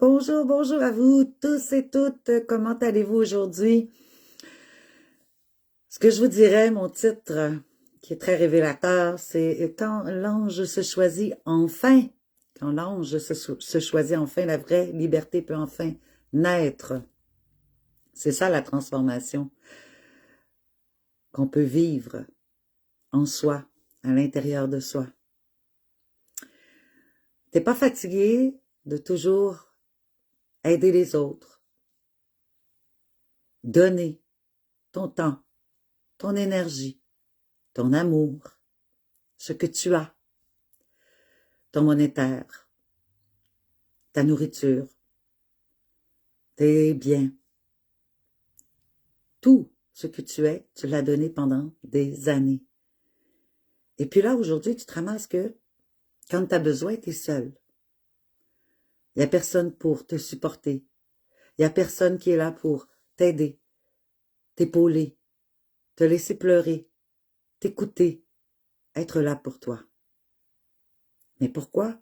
Bonjour, bonjour à vous tous et toutes. Comment allez-vous aujourd'hui? Ce que je vous dirais, mon titre, qui est très révélateur, c'est quand l'ange se choisit enfin, quand l'ange se choisit enfin, la vraie liberté peut enfin naître. C'est ça la transformation qu'on peut vivre en soi, à l'intérieur de soi. T'es pas fatigué de toujours aider les autres, donner ton temps, ton énergie, ton amour, ce que tu as, ton monétaire, ta nourriture, tes biens, tout ce que tu es, tu l'as donné pendant des années. Et puis là, aujourd'hui, tu te ramasses que quand tu as besoin, tu es seul. Il n'y a personne pour te supporter. Il n'y a personne qui est là pour t'aider, t'épauler, te laisser pleurer, t'écouter, être là pour toi. Mais pourquoi?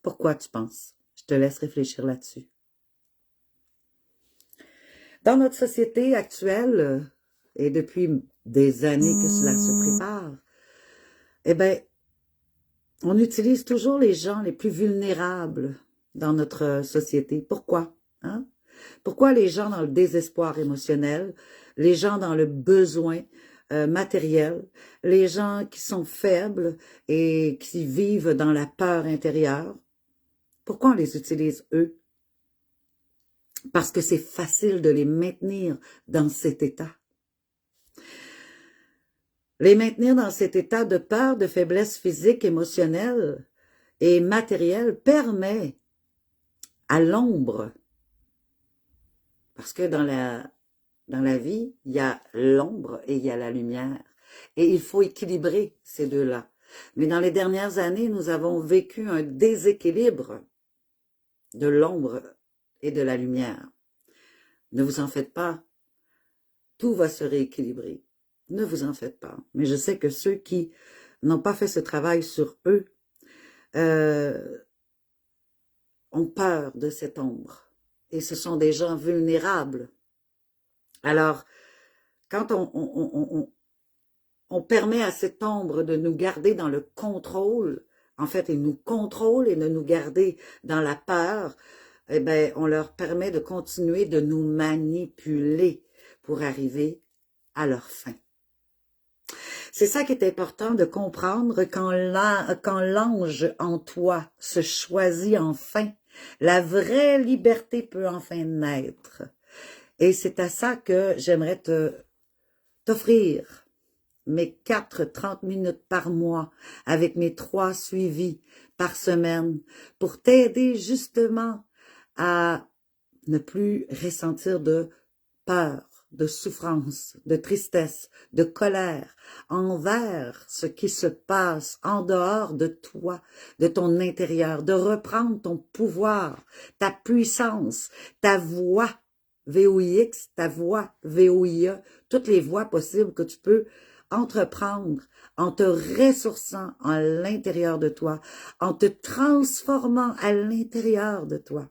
Pourquoi tu penses? Je te laisse réfléchir là-dessus. Dans notre société actuelle, et depuis des années que cela se prépare, eh bien, on utilise toujours les gens les plus vulnérables dans notre société. Pourquoi? Hein? Pourquoi les gens dans le désespoir émotionnel, les gens dans le besoin matériel, les gens qui sont faibles et qui vivent dans la peur intérieure, pourquoi on les utilise eux? Parce que c'est facile de les maintenir dans cet état. Les maintenir dans cet état de peur, de faiblesse physique, émotionnelle et matérielle permet à l'ombre, parce que dans la vie, il y a l'ombre et il y a la lumière. Et il faut équilibrer ces deux-là. Mais dans les dernières années, nous avons vécu un déséquilibre de l'ombre et de la lumière. Ne vous en faites pas, tout va se rééquilibrer. Ne vous en faites pas. Mais je sais que ceux qui n'ont pas fait ce travail sur eux ont peur de cette ombre. Et ce sont des gens vulnérables. Alors, quand on permet à cette ombre de nous garder dans le contrôle, en fait, ils nous contrôlent et de nous garder dans la peur, eh bien, on leur permet de continuer de nous manipuler pour arriver à leur fin. C'est ça qui est important de comprendre quand l'ange en toi se choisit enfin. La vraie liberté peut enfin naître. Et c'est à ça que j'aimerais t'offrir mes 30 minutes par mois avec mes 3 suivis par semaine pour t'aider justement à ne plus ressentir de peur, de souffrance, de tristesse, de colère envers ce qui se passe en dehors de toi, de ton intérieur, de reprendre ton pouvoir, ta puissance, ta voix VOIX, ta voix VOIE, toutes les voix possibles que tu peux entreprendre en te ressourçant à l'intérieur de toi, en te transformant à l'intérieur de toi.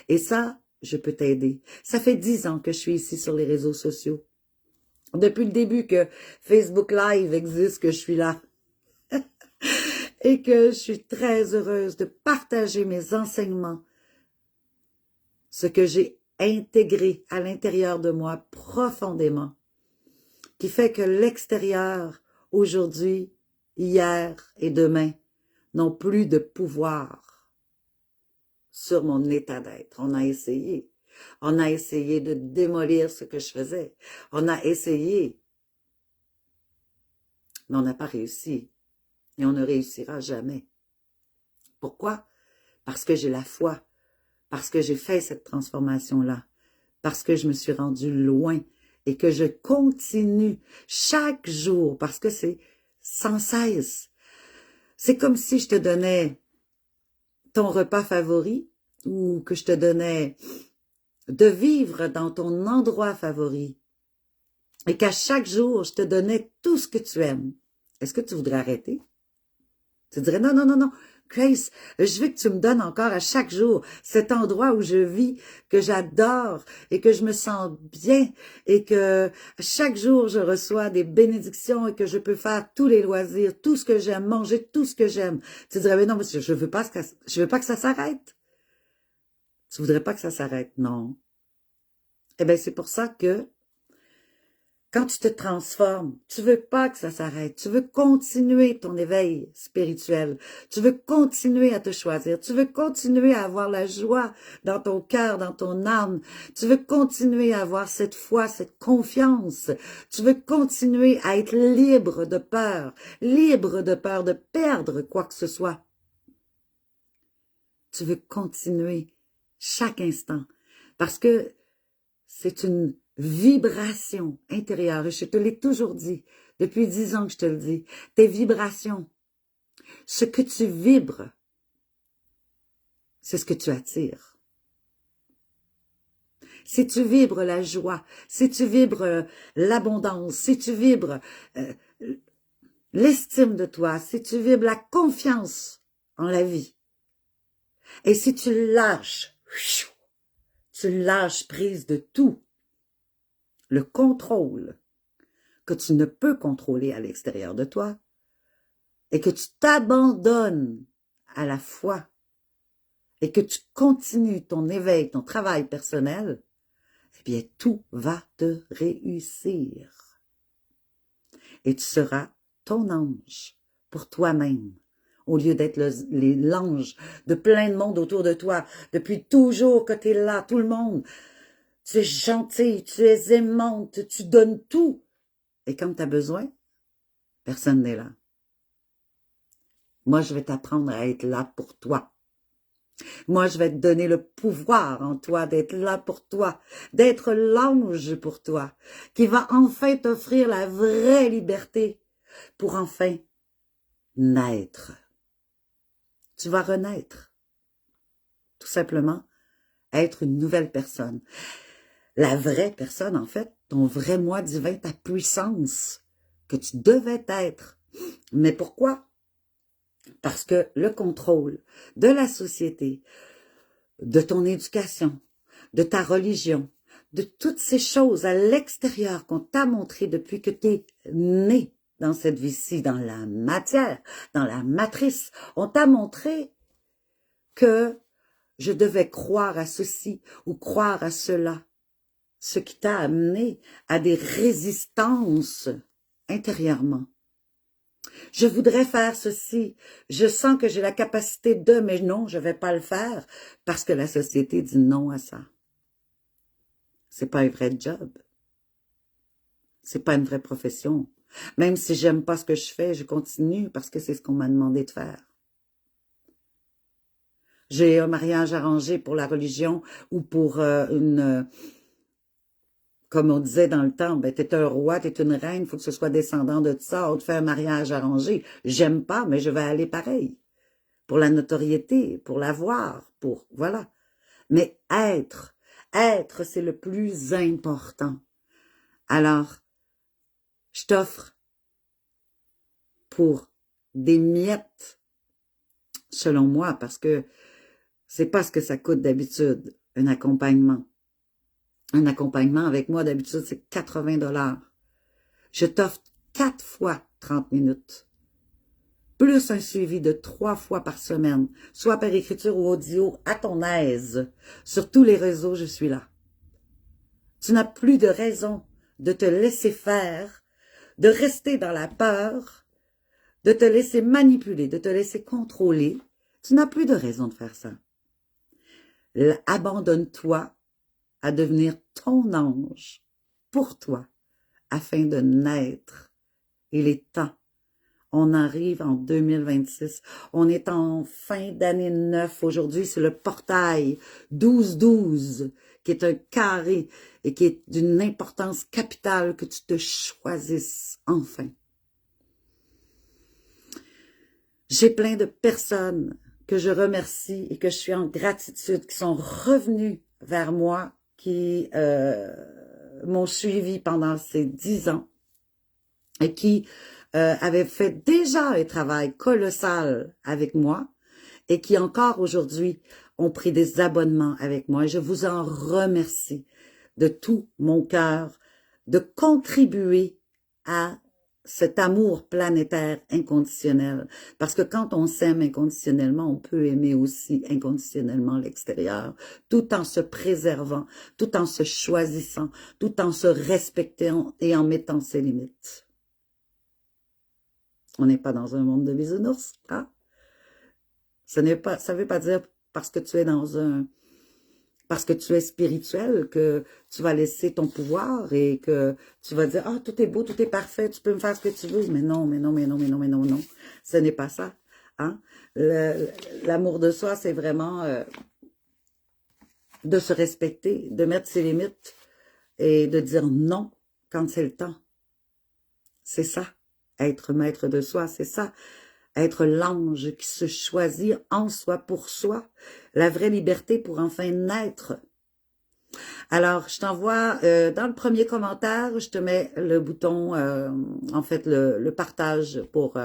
Et ça, je peux t'aider. Ça fait 10 ans que je suis ici sur les réseaux sociaux. Depuis le début que Facebook Live existe, que je suis là. Et que je suis très heureuse de partager mes enseignements, ce que j'ai intégré à l'intérieur de moi profondément, qui fait que l'extérieur, aujourd'hui, hier et demain, n'ont plus de pouvoir sur mon état d'être. On a essayé. On a essayé de démolir ce que je faisais. On a essayé, mais on n'a pas réussi. Et on ne réussira jamais. Pourquoi? Parce que j'ai la foi. Parce que j'ai fait cette transformation-là. Parce que je me suis rendue loin. Et que je continue chaque jour. Parce que c'est sans cesse. C'est comme si je te donnais ton repas favori. Ou que je te donnais de vivre dans ton endroit favori. Et qu'à chaque jour, je te donnais tout ce que tu aimes. Est-ce que tu voudrais arrêter? Tu dirais, non, non, non, non, Grace, je veux que tu me donnes encore à chaque jour cet endroit où je vis, que j'adore et que je me sens bien et que chaque jour je reçois des bénédictions et que je peux faire tous les loisirs, tout ce que j'aime, manger tout ce que j'aime. Tu dirais, mais non, monsieur, je veux pas que ça s'arrête. Tu voudrais pas que ça s'arrête, non. Eh bien, c'est pour ça que quand tu te transformes, tu veux pas que ça s'arrête. Tu veux continuer ton éveil spirituel. Tu veux continuer à te choisir. Tu veux continuer à avoir la joie dans ton cœur, dans ton âme. Tu veux continuer à avoir cette foi, cette confiance. Tu veux continuer à être libre de perdre quoi que ce soit. Tu veux continuer chaque instant parce que c'est une vibration intérieure. Et je te l'ai toujours dit, depuis 10 ans que je te le dis, tes vibrations, ce que tu vibres, c'est ce que tu attires. Si tu vibres la joie, si tu vibres l'abondance, si tu vibres l'estime de toi, si tu vibres la confiance en la vie, et si tu lâches prise de tout, le contrôle que tu ne peux contrôler à l'extérieur de toi et que tu t'abandonnes à la foi et que tu continues ton éveil, ton travail personnel, eh bien, tout va te réussir. Et tu seras ton ange pour toi-même, au lieu d'être l'ange de plein de monde autour de toi, depuis toujours que tu es là, tout le monde. Tu es gentille, tu es aimante, tu donnes tout. Et quand tu as besoin, personne n'est là. Moi, je vais t'apprendre à être là pour toi. Moi, je vais te donner le pouvoir en toi d'être là pour toi, d'être l'ange pour toi, qui va enfin t'offrir la vraie liberté pour enfin naître. Tu vas renaître. Tout simplement, être une nouvelle personne. La vraie personne, en fait, ton vrai moi divin, ta puissance que tu devais être. Mais pourquoi? Parce que le contrôle de la société, de ton éducation, de ta religion, de toutes ces choses à l'extérieur qu'on t'a montré depuis que tu es né dans cette vie-ci, dans la matière, dans la matrice, on t'a montré que je devais croire à ceci ou croire à cela, ce qui t'a amené à des résistances intérieurement. Je voudrais faire ceci, je sens que j'ai la capacité de, mais non, je vais pas le faire parce que la société dit non à ça. C'est pas un vrai job. C'est pas une vraie profession. Même si j'aime pas ce que je fais, je continue parce que c'est ce qu'on m'a demandé de faire. J'ai un mariage arrangé pour la religion ou pour comme on disait dans le temps, ben t'es un roi, t'es une reine, il faut que ce soit descendant de ça, on te fait un mariage arrangé. J'aime pas, mais je vais aller pareil. Pour la notoriété, pour l'avoir, voilà. Mais être, c'est le plus important. Alors, je t'offre pour des miettes, selon moi, parce que c'est pas ce que ça coûte d'habitude, un accompagnement. Un accompagnement avec moi, d'habitude, c'est 80 $. Je t'offre 4 fois 30 minutes. Plus un suivi de 3 fois par semaine, soit par écriture ou audio, à ton aise. Sur tous les réseaux, je suis là. Tu n'as plus de raison de te laisser faire, de rester dans la peur, de te laisser manipuler, de te laisser contrôler. Tu n'as plus de raison de faire ça. Abandonne-toi à devenir ton ange pour toi, afin de naître. Il est temps. On arrive en 2026. On est en fin d'année 9. Aujourd'hui, c'est le portail 12-12, qui est un carré et qui est d'une importance capitale que tu te choisisses enfin. J'ai plein de personnes que je remercie et que je suis en gratitude, qui sont revenues vers moi, qui m'ont suivi pendant ces 10 ans et qui avaient fait déjà un travail colossal avec moi et qui encore aujourd'hui ont pris des abonnements avec moi. Et je vous en remercie de tout mon cœur de contribuer à cet amour planétaire inconditionnel. Parce que quand on s'aime inconditionnellement, on peut aimer aussi inconditionnellement l'extérieur, tout en se préservant, tout en se choisissant, tout en se respectant et en mettant ses limites. On n'est pas dans un monde de bisounours, hein? Ça veut pas dire parce que tu es parce que tu es spirituel, que tu vas laisser ton pouvoir et que tu vas dire, ah, tout est beau, tout est parfait, tu peux me faire ce que tu veux. Mais non, mais non, mais non, mais non, mais non, non. Ce n'est pas ça. Hein? L'amour de soi, c'est vraiment de se respecter, de mettre ses limites et de dire non quand c'est le temps. C'est ça. Être maître de soi, c'est ça. Être l'ange qui se choisit en soi pour soi, la vraie liberté pour enfin naître. Alors, je t'envoie dans le premier commentaire, je te mets le bouton, en fait, le partage pour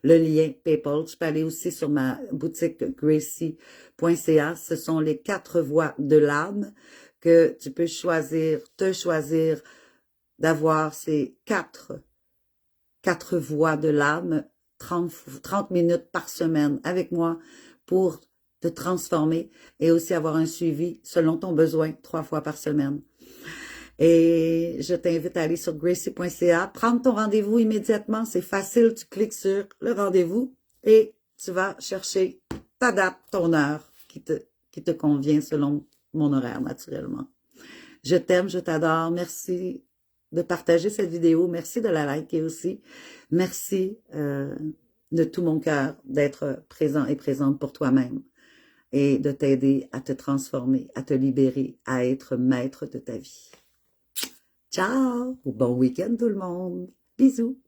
le lien PayPal. Tu peux aller aussi sur ma boutique Gracie.ca. Ce sont les 4 voies de l'âme que tu peux choisir d'avoir ces 4 voies de l'âme 30 minutes par semaine avec moi pour te transformer et aussi avoir un suivi selon ton besoin 3 fois par semaine. Et je t'invite à aller sur gracie.ca, prendre ton rendez-vous immédiatement, c'est facile, tu cliques sur le rendez-vous et tu vas chercher ta date, ton heure qui te convient selon mon horaire naturellement. Je t'aime, je t'adore, merci de partager cette vidéo. Merci de la liker aussi. Merci de tout mon cœur d'être présent et présente pour toi-même et de t'aider à te transformer, à te libérer, à être maître de ta vie. Ciao! Bon week-end tout le monde! Bisous!